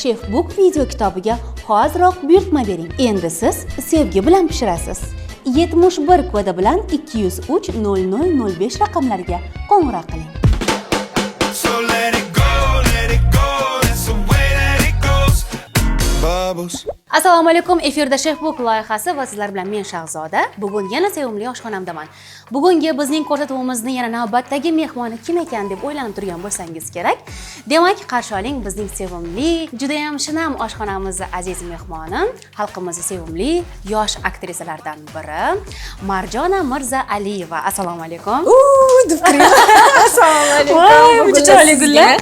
Chefbook video kitobiga hoziroq buyurtma bering. Endi siz sevgi bilan pishirasiz. 71 kodi bilan 203 0005 raqamlariga qo'ng'iroq qiling. Assalomu alaykum. Efirda Chefbook loyihasi va sizlar bilan men Shahzoda. Bugun yana sevimli oshxonamdaman. Bugungi bizning ko'rsatuvimizni yana navbatdagi mehmoni kim ekan deb o'ylanib turgan bo'lsangiz kerak. Demak, qarshi oling bizning sevimli, juda ham shinam oshxonamizni aziz mehmoni, xalqimizning sevimli yosh aktrisalardan biri Marjona Mirza Aliyeva. Assalomu alaykum. Assalomu alaykum. Juda chiroyli gullar.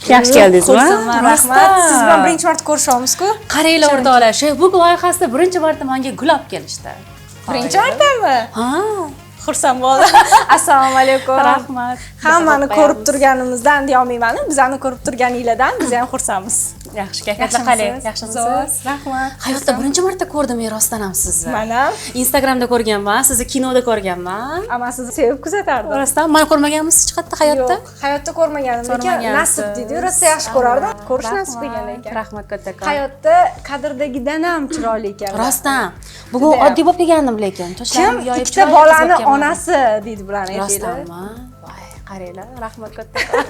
Yaxshi keldingizmi? Rahmat. Siz bilan birinchi marta ko'rishyapmiz-ku. Qaranglar o'rtoqlar, Chefbook loyihasida birinchi marta menga gul olib kelishdi. Birinchi martami? Ha, Xursand bo'ldim. Assalomu alaykum. Rahmat. Hammani ko'rib turganimizdan deya olmayman. Bizani ko'rib turganingizdan biz ham xursandmiz. Yaxshi, kayfiyatlar qalay? Yaxshimisiz? Rahmat. Hayotda birinchi marta ko'rdim rostdan ham sizni. Mana Instagramda ko'rganman, sizni kinoda ko'rganman. ama sizni sevib kuzatardim. Rostdan meni ko'rmaganmisiz hech qayerda hayotda? Yo'q, hayotda ko'rmaganim lekin nasib deydi. Rosa yaxshi ko'rardim. Ko'rish nasib qilgan ekan. Rahmat kattakon. Hayotda qadrdagidan ham chiroyli ekan. Rostdan. Bugun oddiy bo'lib kelgandim lekin. Kim ikkita bolani onasi deydi bilan aytaylik. Rostdanmi? Voy, qaranglar, rahmat kattakon.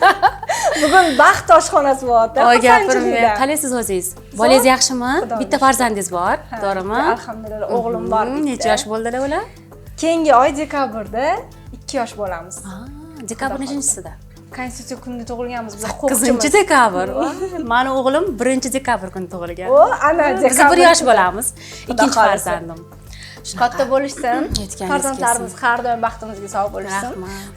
Bugun baxt oshxonasi bo'lyapti. Voy, gapirmang. Qalaysiz o'zingiz? Bolangiz yaxshimi? Bitta farzandingiz bor, to'g'rimi? Alhamdulillah, o'g'lim bor. Necha yosh bo'ldilar ular? Keyingi oy dekabrda 2 yosh bo'lamiz. Dekabr nechinchisida? Konstitutsiya kunida tug'ilganmiz biz, huquqchimiz. 9-dekabr. Meni o'g'lim 1-dekabr kuni tug'ilgan. O, ana Biz 1 yosh bo'lamiz. Ikkinchi farzandim. Katta bo'lishsin. Yetganingiz Farzandlarimiz har doim baxtimizga sog' bo'lishsin.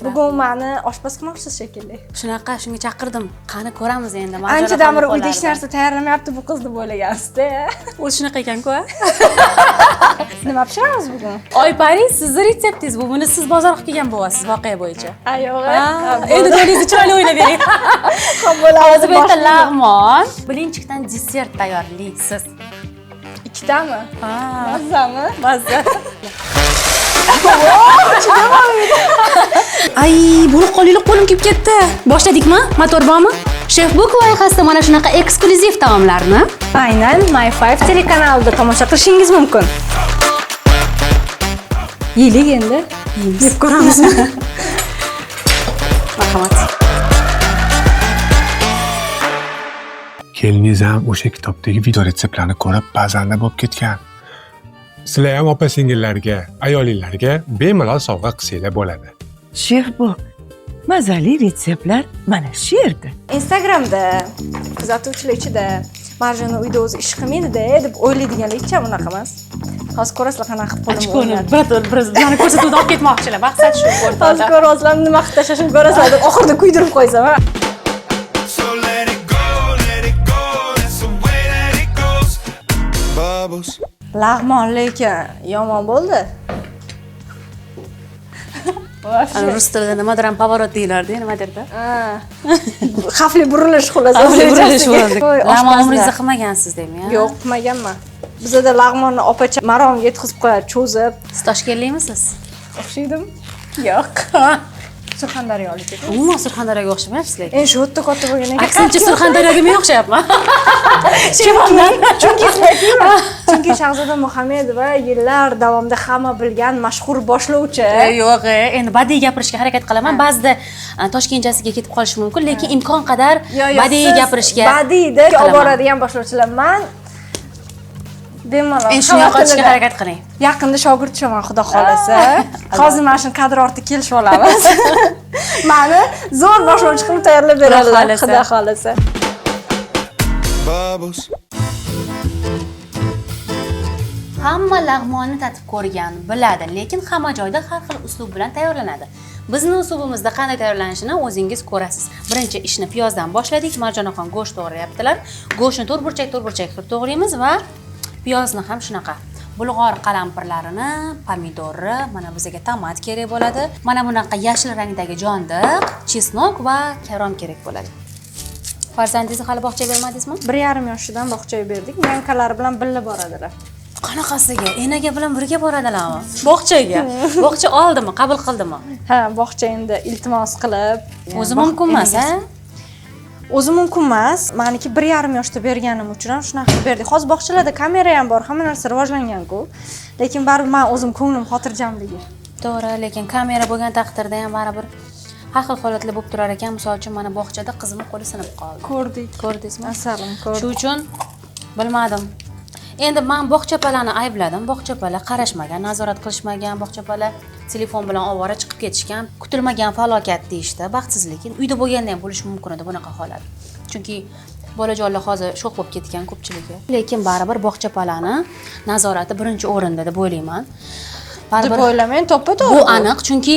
Bugun meni oshpaz qilmoqchisiz shekilli. Shunaqa, shunga chaqirdim. Qani ko'ramiz endi. Anchadan beri uyda hech narsa tayyorlamayapti bu qiz deb o'ylagansiz-da. O'zi shunaqa ekan-ku. Nima pishiramiz bugun? Oypari, sizning retseptingiz bu. Buni siz bozor qilib kelgan bo'lasiz voqea bo'yicha. Yo'q. Endi qo'lingizni chiroyli o'ynab bering. Xo'p, bo'ladi. Hozir bu yerda lag'mon, bilinchikdan desert tayyorlaysiz. Ikkitami? Mazzami? Mazza. Ay, bo'lib qolinglar, qo'lim kuyib ketdi. Boshladikmi? Motor bormi? Chefbook loyihasida mana shunaqa eksklyuziv taomlarni aynan My5 telekanalida tomosha qilishingiz mumkin. Yeylik endi. Yeb ko'ramizmi? Marhamat. Keliningiz ham o'sha kitobdagi video retseptlarni ko'rib ba'zanda bo'lib ketgan. Sizlar ham opa-singillarga, ayolinglarga bemalol sovg'a qilsanglar bo'ladi. Chefbook mazali retseptlar mana shu yerda. Instagramda kuzatuvchilar ichida Marjona uyda o'zi ish qilmaydi-da deb o'ylaydiganlarcha bunaqa emas. Hozir ko'rasizlar qanaqa qo'lim o'ynadi. Biz meni ko'rsatuvda olib ketmoqchilar. Maqsad shu o'rtada. Hozir ko'rasizlar nima qilib tashlashini ko'rasizlar deb oxirida kuydirib qo'ysam. Lag'mon lekin yomon bo'ldi. Ana rus tilida nimadir ham pavorot deylardi, nima derdi? Xavfli burilish xullas. Xavfli burilish bo'ldi. Lag'mon umringizda qilmagansiz deymi? Yo'q, qilmaganman. Bizda lag'monni opacha maromga yetkazib qo'yadi, cho'zib. Siz Toshkentlikmisiz? O'xshaydim? Yo'q. Surxondaryolik ekan. Umuman Surxondaryoga o'xshamayapsiz lekin. Shu yerda katta bo'lgan ekan. Aksincha Surxondaryoga men o'xshayapman. Chunki Shahzoda Muhammedova yillar davomida hamma bilgan mashhur boshlovchi. Yo'q, endi badiiy gapirishga harakat qilaman. Ba'zida toshkentchasiga ketib qolishi mumkin, lekin imkon qadar badiiy gapirishga. Badiiyda olib boradigan boshlovchilarman. Bemalol. Endi shuni yo'qotishga harakat qiling. Yaqinda shogird tushaman, xudo xolasa. Hozir mana shuni kadr orti kelishib olamiz. Meni zo'r boshlovchi qilib tayyorlab beradilar, xudo xolasa. Hamma lag'monni tatib ko'rgan, biladi, lekin hamma joyda har xil uslub bilan tayyorlanadi. Bizning uslubimizda qanday tayyorlanishini o'zingiz ko'rasiz. Birinchi ishni piyozdan boshladik. Marjonaxon go'sht to'g'rayaptilar. Go'shtni to'rtburchak qilib to'g'raymiz va piyozni ham shunaqa. Bulg'or qalampirlarini, pomidorni, mana bizga tomat kerak bo'ladi. Mana bunaqa yashil rangdagi jondiq, chesnok va karom kerak bo'ladi. Farzandingizni hali bog'chaga bermadingizmi? 1,5 yoshidan bog'chaga berdik. Yankalari bilan birga boradilar. Qanaqasiga? Enaga bilan birga boradilarmi? Bog'chaga. Bog'cha oldimi, qabul qildimi? Ha, bog'cha endi iltimos qilib. O'zi mumkin emas, ha? O'zi mumkin emas. Meniki 1,5 yoshda berganim uchun ham shunaqa qilib berdik. Hozir bog'chalarda kamera ham bor, hamma narsa rivojlangan-ku. Lekin baribir men o'zim ko'nglim xotirjamligi. To'g'ri, lekin kamera bo'lgan taqdirda ham baribir har xil holatlar bo'lib turar ekan. Misol uchun mana bog'chada qizimning qo'li sinib qoldi. Ko'rdingizmi? Asalim, ko'rdim. Shu uchun bilmadim. Endi men bog'chapalarni aybladim. Bog'chapalar qarashmagan, nazorat qilishmagan, bog'chapalar telefon bilan ovora chiqib ketishgan, kutilmagan falokat deyishdi, baxtsizlik. Uyda bo'lganda ham bo'lishi mumkin edi bunaqa holat. Chunki bolajonlar hozir shok bo'lib ketgan ko'pchiligi. Lekin baribir bog'chapalarni nazorati birinchi o'rinda deb o'ylayman. Deb o'ylamang, to'ppa-to'g'ri. Bu aniq, chunki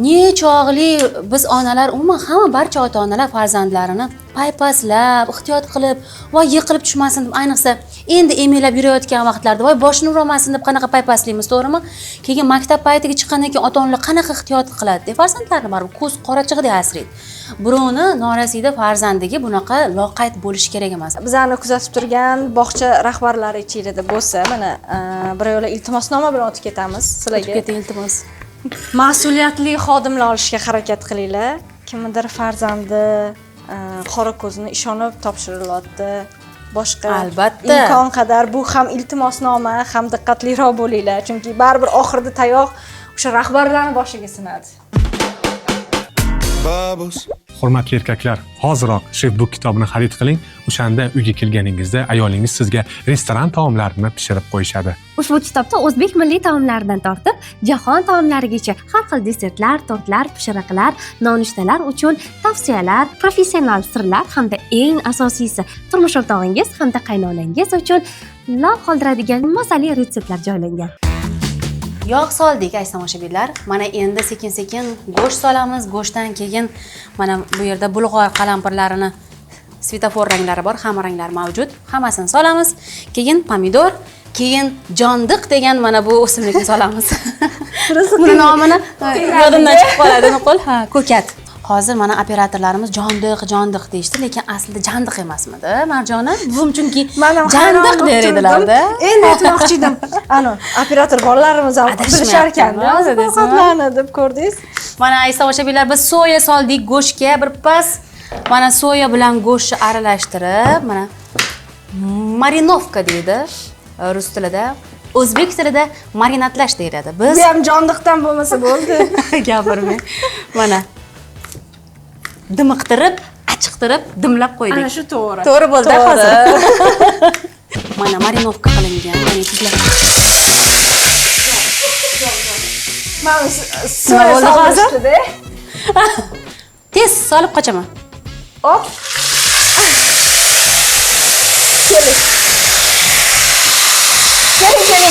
nechog'li biz onalar, umuman hamma barcha ota-onalar farzandlarini paypaslab, ehtiyot qilib, voy yiqilib tushmasin deb, ayniqsa endi emaylab yurayotgan vaqtlarda voy boshini urmasin deb qanaqa paypaslaymiz, to'g'rimi? Keyin maktab paytiga chiqqandan keyin ota-onalar qanaqa ehtiyot qiladi? Farzandlarni baribir ko'z qorachig'idek asraydi. Birovni norasida farzandiga bunaqa loqayd bo'lish kerak emas. Bizlarni kuzatib turgan bog'cha rahbarlari ichida bo'lsa, mana biroyo'la iltimosnoma bilan o'tib ketamiz sizlarga. Keting iltimos. Mas'uliyatli xodimlar olishga harakat qilinglar. Kimdir farzandi qora ko'zini ishonib topshirilyapti. Boshqa Albatta. imkon qadar bu ham iltimosnoma, ham diqqatliroq bo'linglar, chunki baribir oxirida tayoq o'sha rahbarlarning boshiga sinadi. Hurmatli erkaklar, hoziroq Chefbook kitobini xarid qiling. O'shanda uyga kelganingizda ayolingiz sizga restoran taomlarini pishirib qo'yishadi. Ushbu kitobda o'zbek milliy taomlaridan tortib, jahon taomlarigacha har xil desertlar, tortlar, pishiriqlar, nonushtalar uchun tavsiyalar, professional sirlar hamda eng asosiysi turmush o'rtog'ingiz hamda qaynonangiz uchun lol qoldiradigan mazali retseptlar joylangan. Yog' soldik aziz tomoshabinlar. Mana endi sekin-sekin go'sht solamiz. Go'shtdan keyin mana bu yerda bulg'or qalampirlarini svetofor ranglari bor, hamma ranglar mavjud. Hammasini solamiz. Keyin pomidor, keyin jondiq degan mana bu o'simlikni solamiz. Buni nomini yodimdan chiqib qoladi, nuqul. Ha, ko'kat. Hozir mana operatorlarimiz jondiq deyishdi, lekin aslida jandiq emasmidi, Marjona? Buvim chunki jandiq der edilar-da. Endi aytmoqchi edim. Ana, operator bolalarimiz ham bilishar ekan-da, ovqatlarni deb ko'rdingiz. Mana aziz tomoshabinlar, biz soya soldik go'shtga, birpas mana soya bilan go'shtni aralashtirib, mana marinovka deydi rus tilida, o'zbek tilida marinatlash deyiladi. Biz Bu ham jondiqdan bo'lmasa bo'ldi. gapirmang. Mana dimiqtirib, achiqtirib, dimlab qo'ydik. Ana shu to'g'ri. To'g'ri bo'ldi hozir. Mana marinovka qilingan, mana sizlar. Men Nima bo'ldi hozir? solishdi-da. Tez solib qochaman. Hop. Keling. Keling,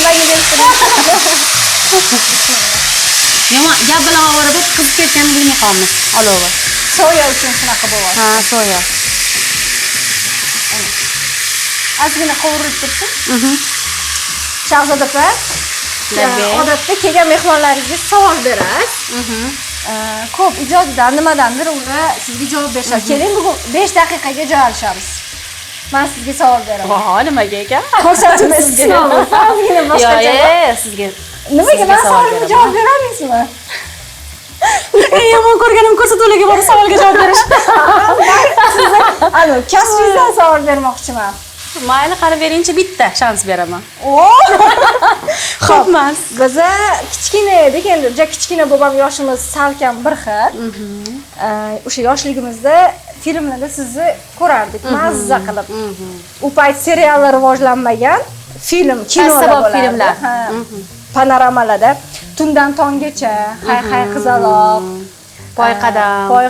Yomon, gap bilan ovora bo'lib qizib ketganini bilmay qolamiz. Olovi. soya uchun shunaqa bo'lyapti. Ha, soya. Ozgina qovurilib tursin. Shahzoda opa, Labay. odatda kelgan mehmonlaringizga savol berasiz. Ko'p ijodidan nimadandir ular sizga javob berishadi. Keling, bugun 5 daqiqaga joylashamiz. Men sizga savol beraman. Voh, nimaga ekan? Ko'rsatib istisnomi. Ozgina boshqacha. Yo'q, sizga. Nimaga men savolimga javob bera olasizmi? Yomon ko'rganim ko'rsatuvlarga borib savolga javob berish. Ana, kasbingizdan savol bermoqchiman. Mayli, qara beringchi, bitta shans beraman. Xo'p, biza kichkina edik, endi juda kichkina bo'lib yoshimiz salkam bir xil. O'sha yoshligimizda filmlarda sizni ko'rardik, mazza qilib. U payt seriallar rivojlanmagan, film, kinolar bo'lardi. filmlar. Panoramalarda tundan tonggacha, hay qizaloq, poy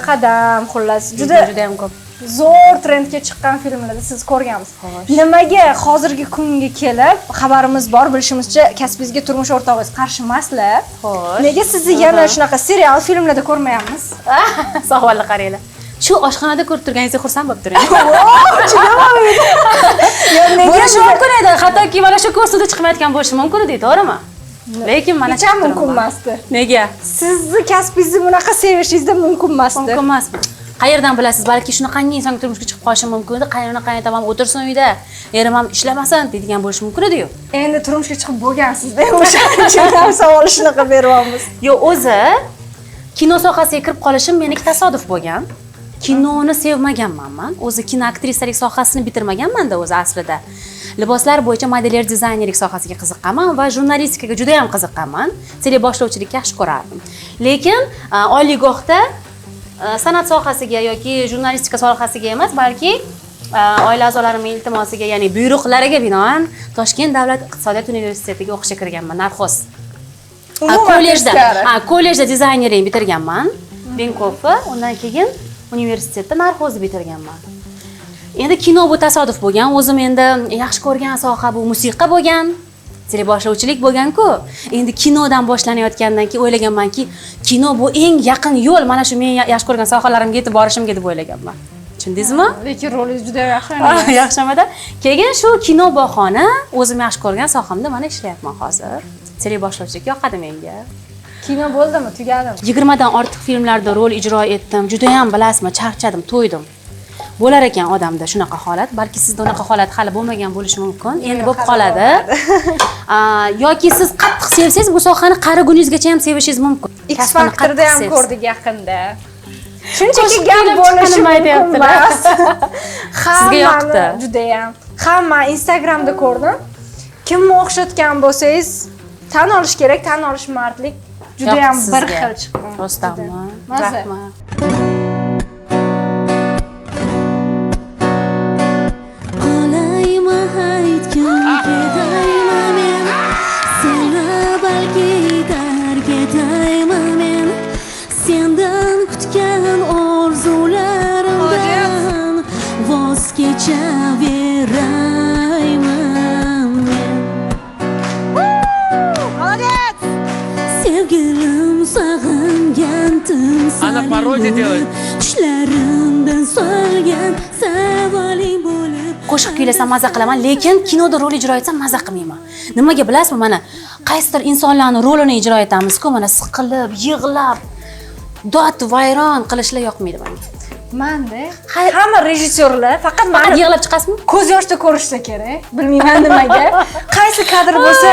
qadam, xullas juda ham ko'p. zo'r trendga chiqqan filmlarda siz ko'rgansiz. Nimaga hozirgi kunga kelib xabarimiz bor, bilishimizcha kasbingizga turmush o'rtog'ingiz qarshi emaslar. Xo'sh. Nega sizni yana shunaqa serial filmlarda ko'rmayapmiz? Savolni qaranglar. Shu oshxonada ko'rib turganingizga xursand bo'lib turing. Bo'lishi mumkin edi. Hattoki mana shu ko'rsatuvda chiqmayotgan bo'lishi mumkin edi, to'g'rimi? Lekin mana Hech ham mumkin emasdi. Nega? Sizni kasbingizni bunaqa sevishingizda mumkin emasdi. Mumkin emasmi? Qayerdan bilasiz? Balki shunaqangi insonga turmushga chiqib qolishi mumkin edi. Qaynona qaynatam ham o'tirsin uyda, erim ham ishlamasin deydigan bo'lishi mumkin edi-yu. Endi turmushga chiqib bo'lgansiz-da, o'shaning uchun ham savol shunaqa beryapmiz. Yo, o'zi kino sohasiga kirib qolishim meniki tasodif bo'lgan. Kinoni sevmaganman men. O'zi kino aktrisalik sohasini bitirmaganman-da o'zi aslida. Liboslar bo'yicha modelyer dizaynerlik sohasiga qiziqqanman va jurnalistikaga juda ham qiziqqanman. Teleboshlovchilikni yaxshi ko'rardim. Lekin oliygohda san'at sohasiga yoki jurnalistika sohasiga emas, balki oila a'zolarimning iltimosiga, ya'ni buyruqlariga binoan Toshkent davlat iqtisodiyot universitetiga o'qishga kirganman, narxoz. Kollejda dizaynerlik bitirganman, Benkofi, undan keyin universitetda narxozni bitirganman. Endi kino bu tasodif bo'lgan. O'zim endi yaxshi ko'rgan soha bu musiqa bo'lgan, teleboshlovchilik bo'lgan-ku. Endi kinodan boshlanayotgandan keyin o'ylaganmanki, kino bu eng yaqin yo'l, mana shu men yaxshi ko'rgan sohalarimga yetib borishimga deb o'ylaganman. Tushundingizmi? Lekin rolingiz juda yaxshi. Yaxshimada. Keyin shu kino bahona o'zim yaxshi ko'rgan sohamda mana ishlayapman hozir. Teleboshlovchilik yoqadi menga. Kino bo'ldimi, tugadimi? 20 dan ortiq filmlarda rol ijro etdim. Juda ham bilasizmi, charchadim, to'ydim. Bo'lar ekan odamda shunaqa holat, balki sizda unaqa holat hali bo'lmagan bo'lishi mumkin. Endi bo'lib qoladi. Yoki siz qattiq sevsangiz bu sohani qariguningizgacha ham sevishingiz mumkin. X Factorda ham ko'rdik yaqinda. Shunchaki gap bo'lishi mumkin emas. Sizga yoqdi. Juda ham. Hamma Instagramda ko'rdim. Kimni o'xshatgan bo'lsangiz, tan olish kerak, tan olish mardlik juda ham bir xil chiqqan. Rostami? Rahmat. Sevgilim sağıngan Ana parodiya делает. Tushlarimdan solgan savoling bo'lib. Qo'shiq kuylasam maza qilaman, lekin kinoda rol ijro etsam maza qilmayman. Nimaga bilasizmi? Mana qaysidir insonlarning rolini ijro etamiz-ku, mana siqilib, yig'lab, dod vayron qilishlar yoqmaydi menga. Manda hamma rejissyorlar faqat Faqat yig'lab chiqasizmi? ko'z yoshda ko'rishsa kerak. Bilmayman nimaga. Qaysi kadr bo'lsa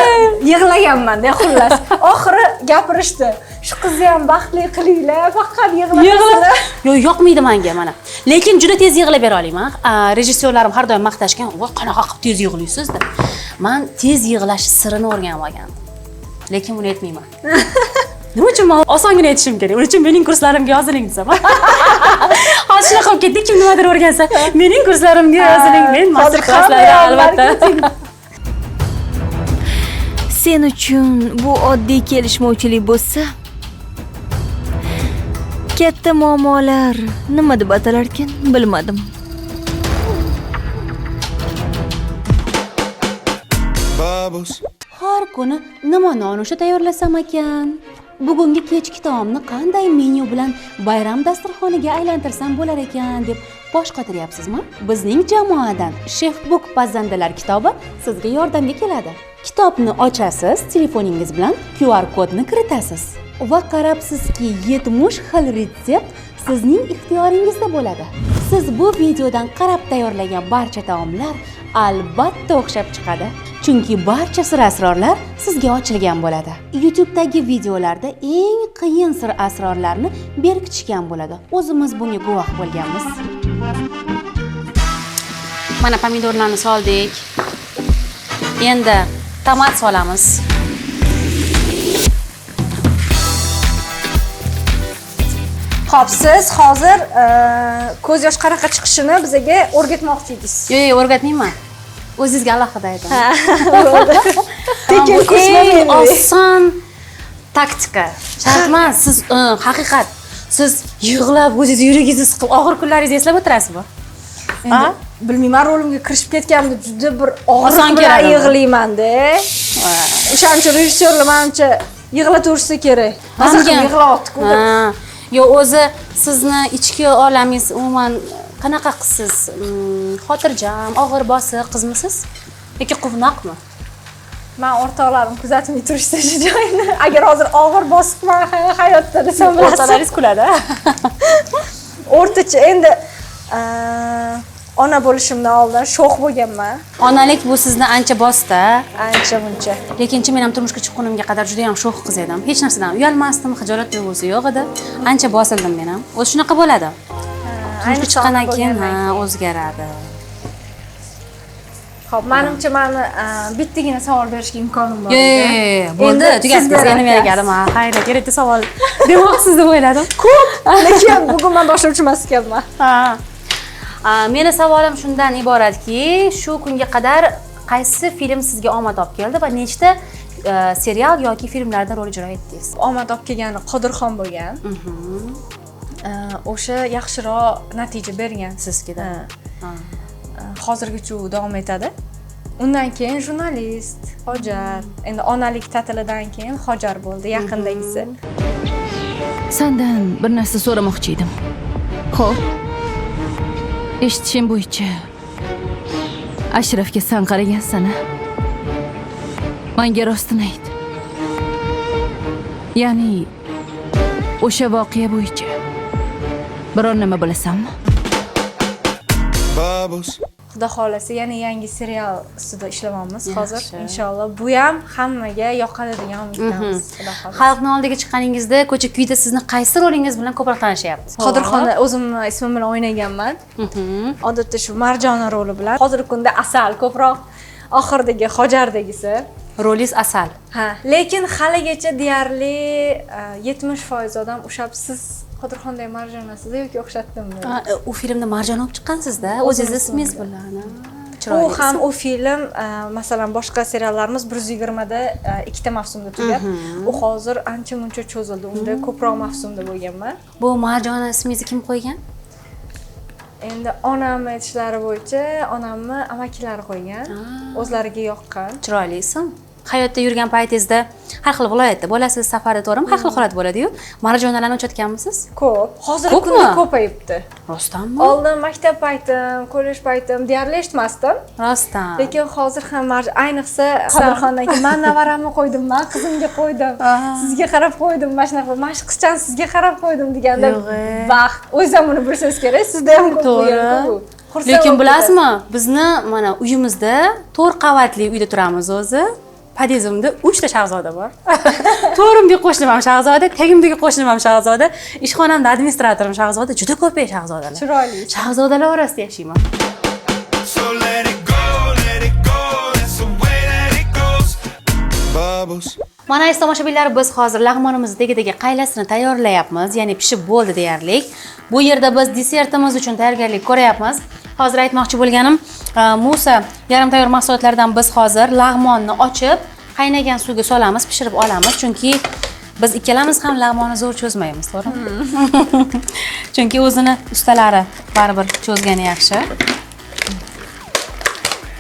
yig'laganman-da, xullas. Oxiri gapirishdi. Shu qizni ham baxtli qilinglar, faqat yig'lamasizlar. Yo'q, yoqmaydi menga mana. Lekin juda tez yig'lab bera olaman. Rejissyorlarim har doim maqtashgan, "Voy, qanaqa qilib tez yig'laysiz?" deb. Men tez yig'lash sirini o'rganib olganman. Lekin buni aytmayman. Nima uchun men osongina aytishim kerak? Uning uchun mening kurslarimga yoziling desam. Hozir shunaqa qilib ketdik, kim nimadir o'rgansa, mening kurslarimga yoziling, men master klasslarda albatta. Sen uchun bu oddiy kelishmovchilik bo'lsa, katta muammolar nima deb atalar ekan, bilmadim. Har kuni nima nonushta tayyorlasam ekan? Bugungi kechki taomni qanday menyu bilan bayram dasturxoniga aylantirsam bo'lar ekan deb bosh qotiryapsizmi? Bizning jamoadan Chefbook pazandalar kitobi sizga yordamga keladi. Kitobni ochasiz, telefoningiz bilan QR kodni kiritasiz va qarabsizki 70 xil retsept sizning ixtiyoringizda bo'ladi. Siz bu videodan qarab tayyorlagan barcha taomlar albatta o'xshab chiqadi. Chunki barcha sir asrorlar sizga ochilgan bo'ladi. YouTube'dagi videolarda eng qiyin sir asrorlarni berkitishgan bo'ladi. O'zimiz bunga guvoh bo'lganmiz. Mana pomidorlarni soldik. Endi tomat solamiz. Xo'p, siz hozir ko'z yosh qanaqa chiqishini bizga o'rgatmoqchi edingiz. Yo'q, o'rgatmayman. O'zingizga alohida aytaman. Tekin eng oson taktika. Shart emas, siz haqiqat. Siz yig'lab, o'zingiz yuragingizni siqib, og'ir kunlaringizni eslab o'tirasizmi? Endi bilmayman, rolimga kirishib ketganimda juda bir og'riq bilan yig'layman-da. O'shaning uchun rejissyorlar menimcha yig'lataversa kerak. Hozir yig'layapti-ku. Yo'q, o'zi sizni ichki olamingiz umuman qanaqa qilsiz? Xotirjam, og'ir bosiq qizmisiz yoki quvnoqmi? Men o'rtoqlarim kuzatmay turishsa shu joyni. Agar hozir og'ir bosiqman hayotda desam bo'ladi. O'rtalaringiz kuladi. O'rtacha endi ona bo'lishimdan oldin sho'x bo'lganman. Onalik bu sizni ancha bosdi. Ancha muncha. Lekin men ham turmushga chiqqanimga qadar juda ham sho'x qiz edim. Hech narsadan uyalmasdim, xijolat tuyg'usi yo'q edi. Ancha bosildim men ham. O'zi shunaqa bo'ladi. turmushga chiqqandan keyin o'zgaradi. Xo'p, menimcha meni bittagina savol berishga imkonim bor. Bo'ldi, tugatdingiz. Yana men keldim. Xayr, kerakli savol demoqsiz deb o'yladim. Ko'p, lekin bugun men boshlovchi emas ekanman. Meni savolim shundan iboratki, shu kunga qadar qaysi film sizga omad olib keldi va nechta serial yoki filmlarda rol ijro etdingiz? Omad olib kelgani Qodirxon bo'lgan. O'sha yaxshiroq natija bergan Sizga. Hozirgacha u davom etadi. Undan keyin jurnalist, Hojar. Endi onalik ta'tilidan keyin Hojar bo'ldi yaqindagisi. Sendan bir narsa so'ramoqchi edim. Xo'p. Eshitishim bo'yicha Ashrafga sen qaragansan-a? Menga rostini ayt. Ya'ni o'sha voqea bo'yicha biror nima bilasanmi? Xudo xolasa yana yangi serial ustida ishlamoqmiz hozir. Inshaalloh bu ham hammaga yoqadigan umiddamiz. Xudo xolasa. Xalqning oldiga chiqqaningizda ko'cha-kuyda sizni qaysi rolingiz bilan ko'proq tanishyapti? Qodirxonni o'zimni ismim bilan o'ynaganman. Odatda shu Marjona roli bilan. Hozirgi kunda Asal ko'proq oxirdagi Hojardagisi. Rolingiz Asal. Lekin haligacha deyarli 70% odam siz Qodirxondagi Marjonasiz yoki o'xshatdimmi? U filmda Marjon olib chiqqansizda, o'zingiz ismingiz bilan. U ham u film, masalan, boshqa seriallarimiz 120 da ikkita mavsumda tugab, u hozir ancha-muncha cho'zildi. Unda ko'proq mavsumda bo'lganman. Bu Marjona ismingizni kim qo'ygan? Endi onamning aytishlari bo'yicha onamni amakilari qo'ygan. O'zlariga yoqqan. Chiroyli ism. Hayotda yurgan paytingizda har xil viloyatda bo'lasiz, safarda to'g'rimi? Har xil holat bo'ladi-yu. Marjonalarni uchatganmisiz? Ko'p. Hozirgi kunda ko'payibdi. Rostdanmi? Oldin maktab paytim, kollej paytim deyarli eshitmasdim. Rostdan. Lekin hozir ham ayniqsa Qodirxondan keyin men navaramni qo'ydim, men qizimga qo'ydim, sizga qarab qo'ydim, mana shunaqa mashq qizchani sizga qarab qo'ydim deganda baxt. O'zim buni bilsangiz kerak, sizda ham ko'p bo'lgan. Lekin bilasizmi, bizni mana uyimizda 4 qavatli uyda turamiz o'zi. Padezimda 3 ta shahzoda bor. To'rimdagi qo'shnim ham shahzoda, tagimdagi qo'shnim ham shahzoda, ishxonamda administratorim shahzoda, juda ko'p shahzodalar. Chiroyli. Shahzodalar orasida yashayman. Mana aziz tomoshabinlar, biz hozir lag'monimizni tegi qaylasini tayyorlayapmiz, ya'ni pishib bo'ldi deyarli. Bu yerda biz desertimiz uchun tayyorgarlik ko'ryapmiz. Hozir aytmoqchi bo'lganim, Musa yarim tayyor mahsulotlardan biz hozir lag'monni ochib, qaynagan suvga solamiz, pishirib olamiz, chunki biz ikkalamiz ham lag'monni zo'r cho'zmaymiz, to'g'rimi? Chunki o'zini ustalari baribir cho'zgani yaxshi.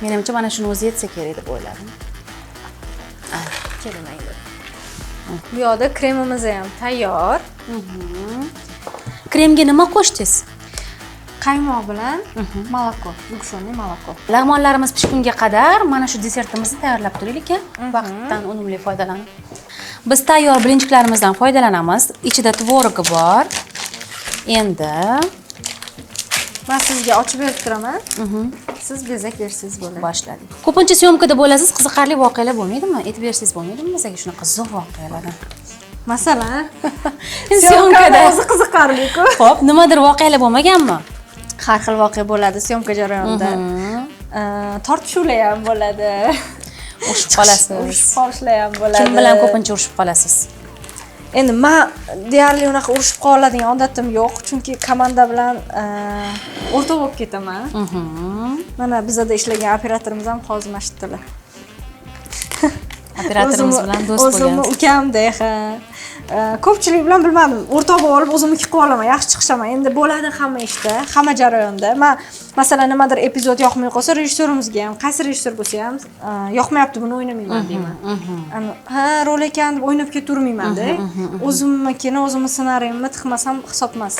Menimcha mana shuni o'zi yetsa kerak deb o'yladim. Kelmaydi. Bu yerda kremimiz ham tayyor. Kremga nima qo'shdingiz? Qaymoq bilan moloko, yukshonli moloko. Lag'monlarimiz pishgunga qadar mana shu desertimizni tayyorlab turaylik, vaqtdan unumli foydalanib. Biz tayyor birinchiklarimizdan foydalanamiz. Ichida tvorog bor. Endi men sizga ochib berib turaman. Siz bezak bersangiz bo'ladi. Boshladik. Ko'pincha syomkada bo'lasiz, qiziqarli voqealar bo'lmaydimi? Aytib bersangiz bo'lmaydimi bizga shunaqa qiziq voqealardan? Masalan, syomkada o'zi qiziqarli-ku. Xo'p, nimadir voqealar bo'lmaganmi? Har xil voqea bo'ladi syomka jarayonida. Tortishuvlar ham bo'ladi. Urushib qolasiz. Urushib qolishlar ham bo'ladi. Kim bilan ko'pincha urushib qolasiz? Endi men deyarli unaqa urushib qoladigan odatim yo'q, chunki komanda bilan o'rta bo'lib ketaman. Mana bizda ishlagan operatorimiz ham hozir mana shu yerdalar. Operatorimiz bilan do'st bo'lgansiz. O'zimni ukamdek, ko'pchilik bilan bilmadim, o'rtoq bo'lib olib o'zimniki qilib olaman, yaxshi chiqishaman. Endi bo'ladi hamma ishda, hamma jarayonda. Men masalan nimadir epizod yoqmay qolsa, rejissyorimizga ham, qaysi rejissyor bo'lsa ham, yoqmayapti, buni o'ynamayman deyman. Ha, rol ekan deb o'ynab ketavermayman-da. O'zimnikini, o'zimning ssenariyimni tiqmasam hisobmas.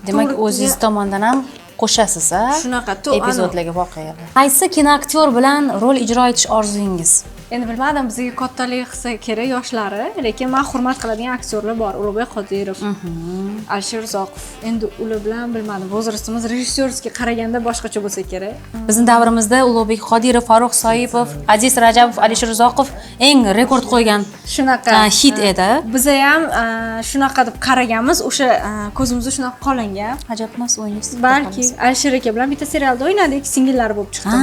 Demak, o'zingiz tomonidan ham qo'shasiz, a? Shunaqa epizodlarga, voqealar. Qaysi kinoaktyor bilan rol ijro etish orzungiz? Endi bilmadim, bizga kattalik qilsa kerak yoshlari, lekin men hurmat qiladigan aktyorlar bor. Ulug'bek Qodirov, Alisher Uzoqov. Endi ular bilan bilmadim, возрастimiz rejissyorskiy qaraganda boshqacha bo'lsa kerak. Bizning davrimizda Ulug'bek Qodirov, Farruh Soipov, Aziz Rajabov, Alisher Uzoqov eng rekord qo'ygan Shunaqa hit edi. Biz ham shunaqa deb qaraganmiz, o'sha ko'zimizda shunaqa qolingan. Ajab emas, o'ynaysiz. Balki Alisher aka bilan bitta serialda o'ynadik, singillari bo'lib chiqdim.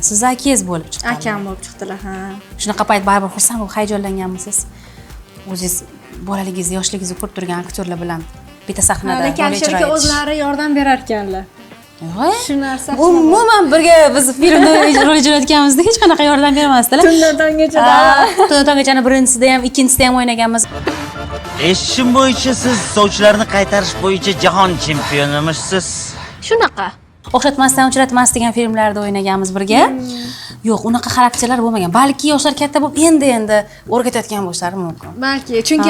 Siz akangiz bo'lib chiqdi. Akam bo'lib chiqdilar, ha. Shunaqa payt baribir xursand bo'lib hayajonlanganmisiz? O'zingiz bolaligingizni, yoshligingizni ko'rib turgan aktyorlar bilan bitta sahnada lekin Alisher aka o'zlari yordam berar ekanlar. Shu narsa. Umuman birga biz filmda rol ijrolayotganimizda hech qanaqa yordam bermasdilar. Tunlardangacha. Tunlardangacha birinchisida ham, ikkinchisida ham o'ynaganmiz. Eshitishim bo'yicha siz sovchilarni qaytarish bo'yicha jahon chempionimisiz. Shunaqa. O'xshatmasdan uchratmas degan filmlarda o'ynaganmiz birga. Yo'q, unaqa xarakterlar bo'lmagan. Balki yoshlar katta bo'lib endi o'rgatayotgan bo'lishlari mumkin. Balki, chunki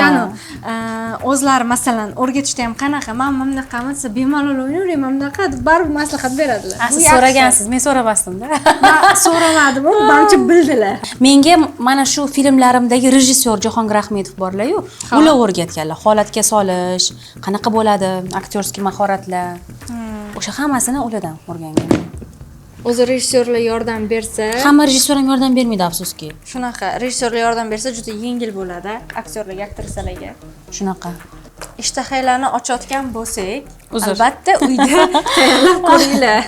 o'zlari masalan o'rgatishda ham qanaqa, men bunaqami desa bemalol o'ynayman, bunaqa deb baribir maslahat beradilar. Siz so'ragansiz, men so'ramasdim-da. Men so'ramadim, barcha bildilar. Menga mana shu filmlarimdagi rejissyor Jahongir Ahmedov borlar-yu, ular o'rgatganlar. Holatga solish, qanaqa bo'ladi, aktyorskiy mahoratlar. O'sha hammasini ulardan o'rganganman. O'zi rejissyorlar yordam bersa, hamma rejissyor ham yordam bermaydi, afsuski. Shunaqa, rejissyorlar yordam bersa juda yengil bo'ladi aktorlarga, aktrisalarga. Shunaqa. Ishtahanglarni ochayotgan bo'lsak, albatta uyda tayyorlab ko'ringlar.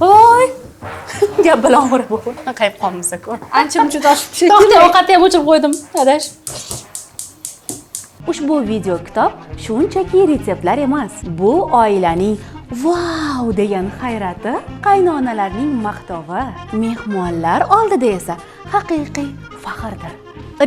Voy! Gap bilan o'rib bo'lib, qayib qolmasa ko'r. Ancha-muncha toshib shekilli. To'xta, ovqatni ham o'chirib qo'ydim, adash. Ushbu video kitob shunchaki retseptlar emas. Bu oilaning "Vau!" degan hayrati, qaynonalarning maqtovi, mehmonlar oldida esa haqiqiy faxrdir.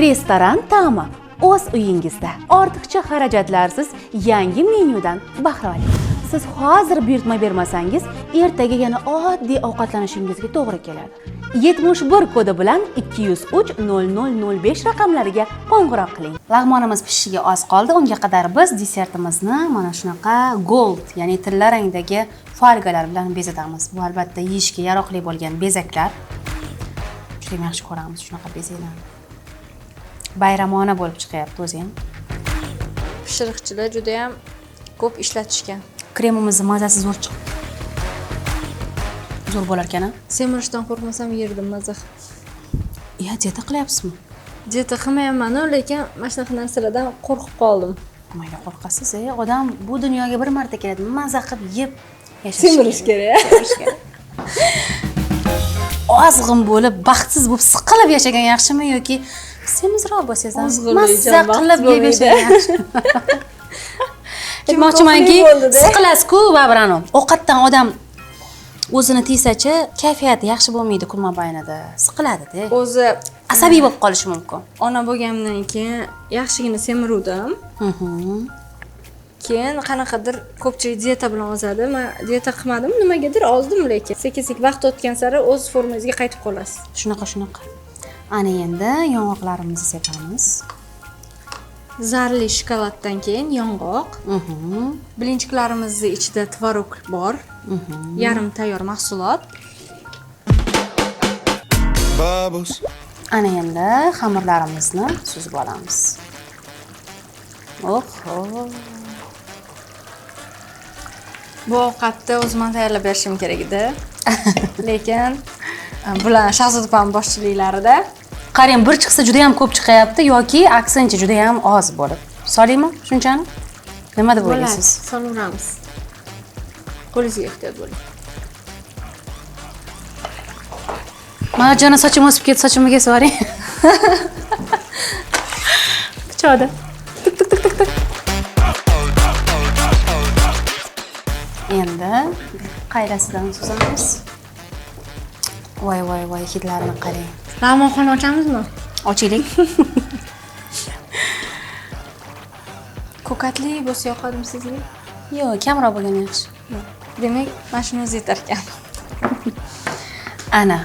Restoran ta'mi o'z uyingizda. Ortiqcha xarajatlarsiz yangi menyudan bahra oling. Siz hozir buyurtma bermasangiz, ertaga yana oddiy ovqatlanishingizga to'g'ri keladi. 71 kodi bilan 203 0005 raqamlariga qo'ng'iroq qiling. Lag'monimiz pishishiga oz qoldi. Unga qadar biz desertimizni mana shunaqa gold, ya'ni tilla rangdagi folgalar bilan bezatamiz. Bu albatta yeyishga yaroqli bo'lgan bezaklar. Juda yaxshi ko'ramiz shunaqa bezaklarni. Bayramona bo'lib chiqyapti o'zi ham. Pishiriqchilar juda ham ko'p ishlatishgan. Kremimizni mazasi zo'r chiqdi. Zo'r bo'lar ekan-a? Semirishdan qo'rqmasam yerdim maza. Dieta qilyapsizmi? Dieta qilmayman, lekin mana shunaqa narsalardan qo'rqib qoldim. Nimaga qo'rqasiz? Odam bu dunyoga bir marta keladi, maza qilib yeb yashash. Semirish kerak. Ozg'in bo'lib, baxtsiz bo'lib, siqilib yashagan yaxshimi yoki semizroq bo'lsangiz, maza qilib yeb yashagan yaxshimi? Aytmoqchimanki, siqilasiz-ku, baribir ovqatdan odam o'zini tiysachi, kayfiyati yaxshi bo'lmaydi kun mobaynida. Siqiladi-da. O'zi asabiy bo'lib qolishi mumkin. Ona bo'lganimdan keyin yaxshigina semiruvdim. Keyin qanaqadir ko'pchilik dieta bilan ozadi. Men dieta qilmadim, nimagadir ozdim, lekin sekin-sekin vaqt o'tgan sari o'z formangizga qaytib qolasiz. Shunaqa. Ana endi yong'oqlarimizni sepamiz. Zarli shokoladdan keyin yong'oq. Bilinchiklarimizning ichida tvorog bor. Yarim tayyor mahsulot. Ana endi xamirlarimizni suzib olamiz. Bu ovqatni o'zim tayyorlab berishim kerak edi. Lekin bular Shahzodapam boshchiliklarida. Qarang, bir chiqsa juda ham ko'p chiqyapti yoki aksincha juda ham oz bo'lib. Solingmi shunchani? Nima deb o'ylaysiz? Solaveramiz. Qo'lingizga ehtiyot bo'ling. Marjona sochim o'sib ketdi, sochimga so'ring. Kuchodi. Tik. Endi qaylasidan suzamiz. Voy, hidlarini qarang. Lag'monxona ochamizmi? Ochaylik. Ko'katli bo'lsa yoqadimi sizga? Yo'q, kamroq bo'lgani yaxshi. Demak, mana shuni o'zi yetar ekan. Ana.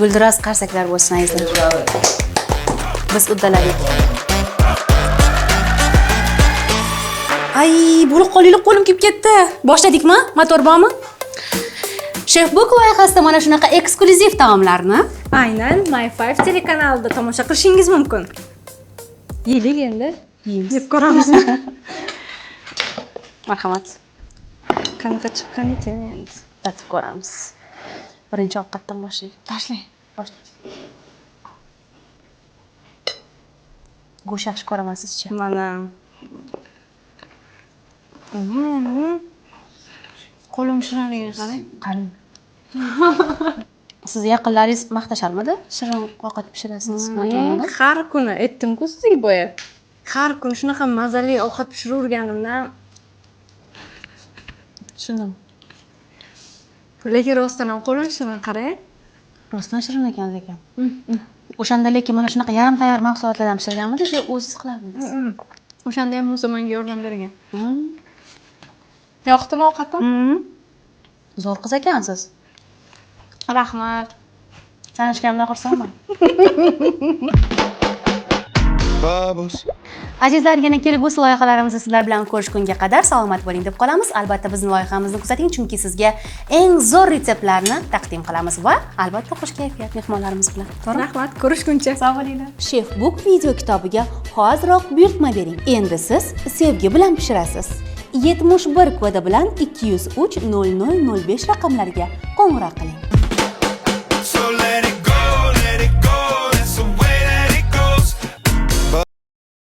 Guldiroz qarsaklar bo'lsin azizlar. Biz uddaladik. Ay, bo'lib qolinglar, qo'lim kuyib ketdi. Boshladikmi? Motor bormi? Chefbook loyihasida mana shunaqa eksklyuziv taomlarni Aynan My5 telekanalida tomosha qilishingiz mumkin. Yeylik endi. Yeb ko'ramiz. marhamat. Qanaqa chiqqan ekan endi. Tatib ko'ramiz. Birinchi ovqatdan boshlaylik. Tashlang. Go'sht yaxshi ko'ramasizchi? Mana. Qo'lim shirinligiga qarang. Qalin. Siz yaqinlaringiz maqtasharmidi? Shirin ovqat pishirasiz. Har kuni aytdim-ku sizga boya. Har kuni shunaqa mazali ovqat pishiraverganimdan Tushundim. lekin rostdan ham qo'lim shirin qarang. Rostdan shirin ekan lekin. O'shanda lekin mana shunaqa yarim tayyor mahsulotlardan pishirganmidi, shu o'zingiz qilardingiz. O'shanda ham Musa menga yordam bergan. Yoqdimi ovqatim? Zo'r qiz ekansiz. Rahmat. Tanishganimdan xursandman. Azizlar, yana kelgusi loyihalarimizni sizlar bilan ko'rishgunga qadar salomat bo'ling deb qolamiz. Albatta bizni loyihamizni kuzating, chunki sizga eng zo'r retseptlarni taqdim qilamiz va albatta xush kayfiyat mehmonlarimiz bilan. To'g'ri? Rahmat, ko'rishguncha. Sog' bo'linglar. Chefbook video kitobiga hoziroq buyurtma bering. Endi siz sevgi bilan pishirasiz. 71 kodi bilan 203 0005 raqamlariga qo'ng'iroq qiling.